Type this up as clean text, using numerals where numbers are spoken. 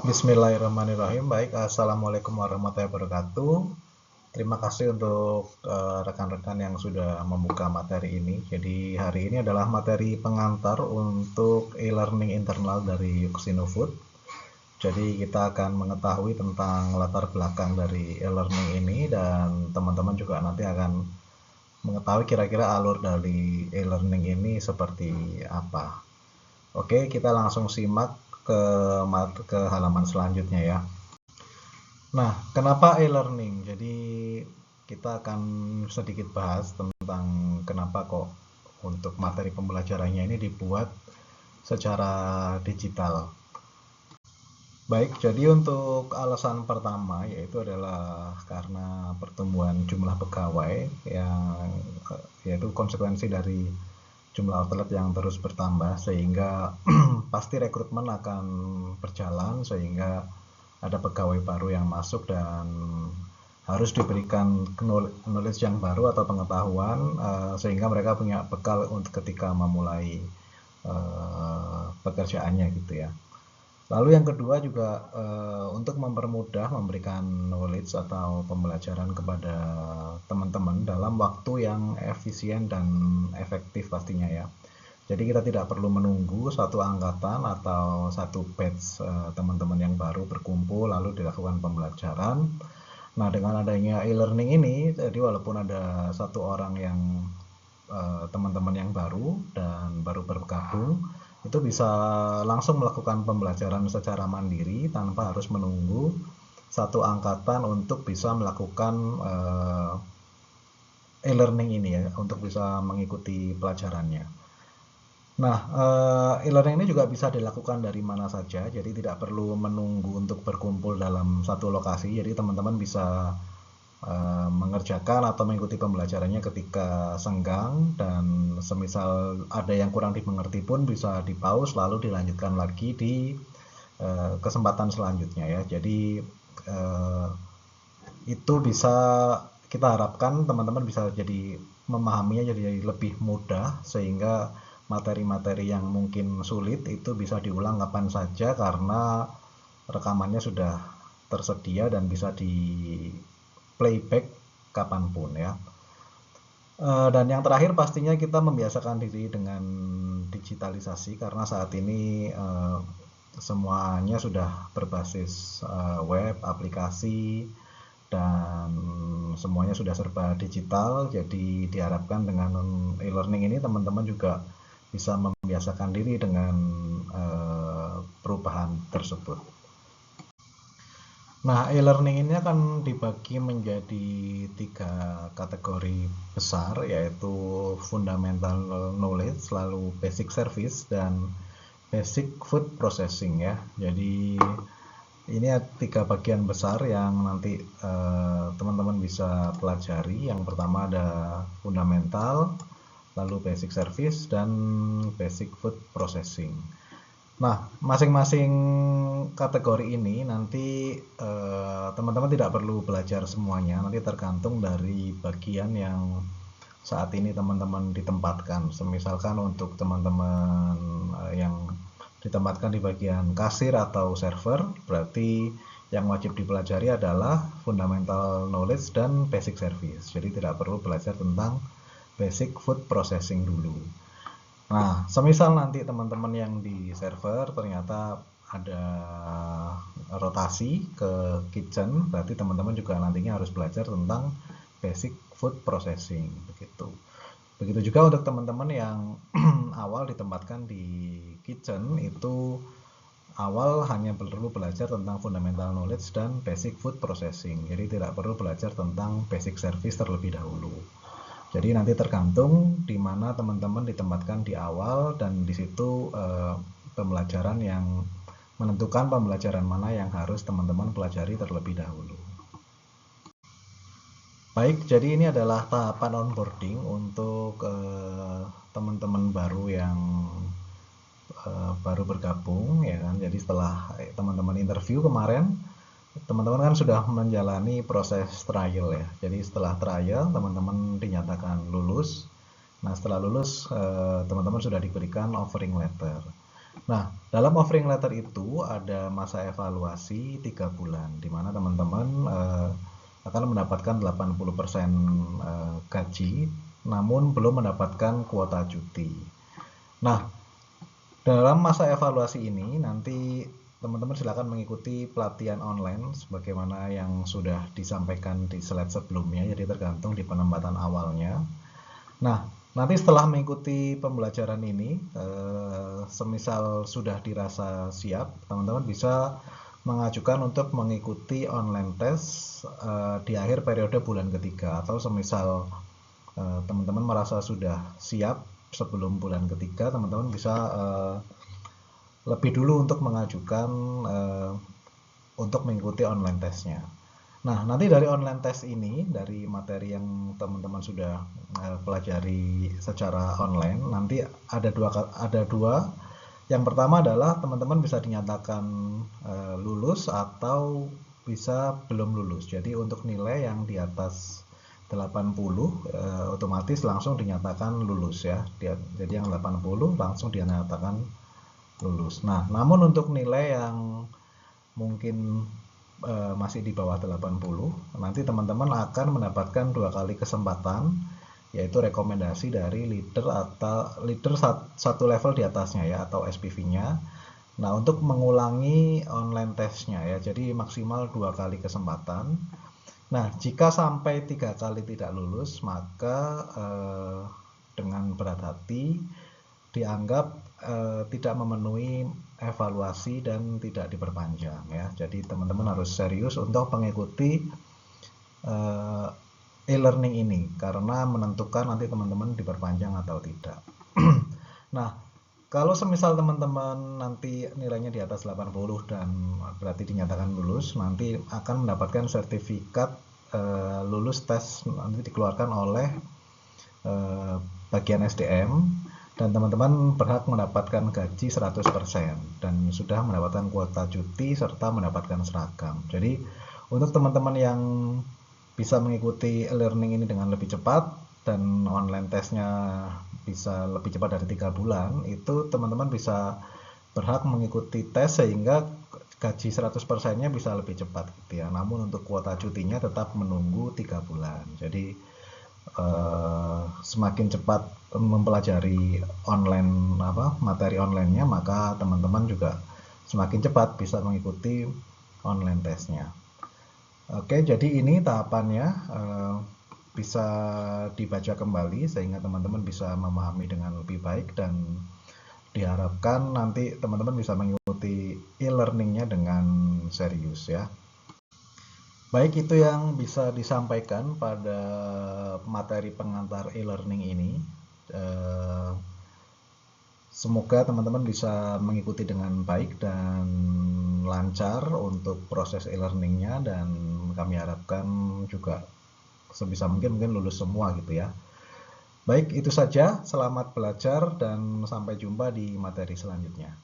Bismillahirrahmanirrahim. Baik, Assalamualaikum warahmatullahi wabarakatuh. Terima kasih untuk rekan-rekan yang sudah membuka materi ini. Jadi hari ini adalah materi pengantar untuk e-learning internal dari Yuxinofood. Jadi kita akan mengetahui tentang latar belakang dari e-learning ini dan teman-teman juga nanti akan mengetahui kira-kira alur dari e-learning ini seperti apa. Oke, kita langsung simak ke halaman selanjutnya ya. Nah, kenapa e-learning? Jadi kita akan sedikit bahas tentang kenapa kok untuk materi pembelajarannya ini dibuat secara digital. Baik, jadi untuk alasan pertama yaitu adalah karena pertumbuhan jumlah pegawai yang yaitu konsekuensi dari jumlah outlet yang terus bertambah sehingga pasti rekrutmen akan berjalan sehingga ada pegawai baru yang masuk dan harus diberikan knowledge yang baru atau pengetahuan sehingga mereka punya bekal untuk ketika memulai pekerjaannya gitu ya. Lalu yang kedua juga untuk mempermudah memberikan knowledge atau pembelajaran kepada teman-teman dalam waktu yang efisien dan efektif pastinya ya. Jadi kita tidak perlu menunggu satu angkatan atau satu batch teman-teman yang baru berkumpul lalu dilakukan pembelajaran. Nah, dengan adanya e-learning ini, jadi walaupun ada satu orang yang teman-teman yang baru dan baru bergabung, itu bisa langsung melakukan pembelajaran secara mandiri tanpa harus menunggu satu angkatan untuk bisa melakukan e-learning ini ya, untuk bisa mengikuti pelajarannya. Nah, e-learning ini juga bisa dilakukan dari mana saja, jadi tidak perlu menunggu untuk berkumpul dalam satu lokasi. Jadi teman-teman bisa mengerjakan atau mengikuti pembelajarannya ketika senggang dan semisal ada yang kurang dimengerti pun bisa di pause lalu dilanjutkan lagi di kesempatan selanjutnya ya. Jadi itu bisa kita harapkan teman-teman bisa jadi memahaminya jadi lebih mudah sehingga materi-materi yang mungkin sulit itu bisa diulang kapan saja karena rekamannya sudah tersedia dan bisa di playback kapanpun ya. Dan yang terakhir pastinya kita membiasakan diri dengan digitalisasi karena saat ini semuanya sudah berbasis web, aplikasi, dan semuanya sudah serba digital. Jadi diharapkan dengan e-learning ini teman-teman juga bisa membiasakan diri dengan perubahan tersebut. Nah, e-learning ini akan dibagi menjadi 3 kategori besar, yaitu fundamental knowledge, lalu basic service, dan basic food processing ya. Jadi ini 3 bagian besar yang nanti teman-teman bisa pelajari. Yang pertama ada fundamental, lalu basic service, dan basic food processing. Nah, masing-masing kategori ini nanti teman-teman tidak perlu belajar semuanya, nanti tergantung dari bagian yang saat ini teman-teman ditempatkan. Misalkan untuk teman-teman yang ditempatkan di bagian kasir atau server, berarti yang wajib dipelajari adalah fundamental knowledge dan basic service. Jadi tidak perlu belajar tentang basic food processing dulu. Nah, semisal nanti teman-teman yang di server ternyata ada rotasi ke kitchen, berarti teman-teman juga nantinya harus belajar tentang basic food processing begitu. Begitu juga untuk teman-teman yang awal ditempatkan di kitchen, itu awal hanya perlu belajar tentang fundamental knowledge dan basic food processing. Jadi tidak perlu belajar tentang basic service terlebih dahulu. Jadi nanti tergantung di mana teman-teman ditempatkan di awal dan di situ pembelajaran yang menentukan pembelajaran mana yang harus teman-teman pelajari terlebih dahulu. Baik, jadi ini adalah tahapan onboarding untuk teman-teman baru yang baru bergabung ya kan. Jadi setelah teman-teman interview kemarin, teman-teman kan sudah menjalani proses trial ya. Jadi setelah trial teman-teman dinyatakan lulus. Nah, setelah lulus teman-teman sudah diberikan offering letter. Nah, dalam offering letter itu ada masa evaluasi 3 bulan, di mana teman-teman akan mendapatkan 80% gaji, namun belum mendapatkan kuota cuti. Nah, dalam masa evaluasi ini nanti teman-teman silakan mengikuti pelatihan online sebagaimana yang sudah disampaikan di slide sebelumnya, jadi tergantung di penempatan awalnya. Nah, nanti setelah mengikuti pembelajaran ini, semisal sudah dirasa siap, teman-teman bisa mengajukan untuk mengikuti online test di akhir periode bulan ketiga, atau semisal teman-teman merasa sudah siap sebelum bulan ketiga, teman-teman bisa lebih dulu untuk mengajukan untuk mengikuti online testnya. Nah, nanti dari online test ini, dari materi yang teman-teman sudah pelajari secara online, nanti ada dua. Yang pertama adalah teman-teman bisa dinyatakan lulus atau bisa belum lulus. Jadi untuk nilai yang di atas 80 otomatis langsung dinyatakan lulus ya. Jadi yang 80 langsung dinyatakan lulus. Nah, namun untuk nilai yang mungkin masih di bawah 80, nanti teman-teman akan mendapatkan 2 kali kesempatan, yaitu rekomendasi dari leader atau leader satu level di atasnya ya, atau SPV-nya. Nah, untuk mengulangi online testnya ya, jadi maksimal 2 kali kesempatan. Nah, jika sampai 3 kali tidak lulus, maka dengan berat hati dianggap tidak memenuhi evaluasi dan tidak diperpanjang ya. Jadi teman-teman harus serius untuk mengikuti e-learning ini karena menentukan nanti teman-teman diperpanjang atau tidak. Nah, kalau semisal teman-teman nanti nilainya di atas 80 dan berarti dinyatakan lulus, nanti akan mendapatkan sertifikat lulus tes, nanti dikeluarkan oleh bagian SDM, dan teman-teman berhak mendapatkan gaji 100% dan sudah mendapatkan kuota cuti serta mendapatkan seragam. Jadi untuk teman-teman yang bisa mengikuti e-learning ini dengan lebih cepat dan online testnya bisa lebih cepat dari 3 bulan, itu teman-teman bisa berhak mengikuti tes sehingga gaji 100%-nya bisa lebih cepat gitu ya. Namun untuk kuota cutinya tetap menunggu 3 bulan. Jadi semakin cepat mempelajari online materi onlinenya, maka teman-teman juga semakin cepat bisa mengikuti online testnya. Oke, jadi ini tahapannya bisa dibaca kembali sehingga teman-teman bisa memahami dengan lebih baik, dan diharapkan nanti teman-teman bisa mengikuti e-learningnya dengan serius ya. Baik, itu yang bisa disampaikan pada materi pengantar e-learning ini. Semoga teman-teman bisa mengikuti dengan baik dan lancar untuk proses e-learningnya, dan kami harapkan juga sebisa mungkin lulus semua gitu ya. Baik, itu saja. Selamat belajar dan sampai jumpa di materi selanjutnya.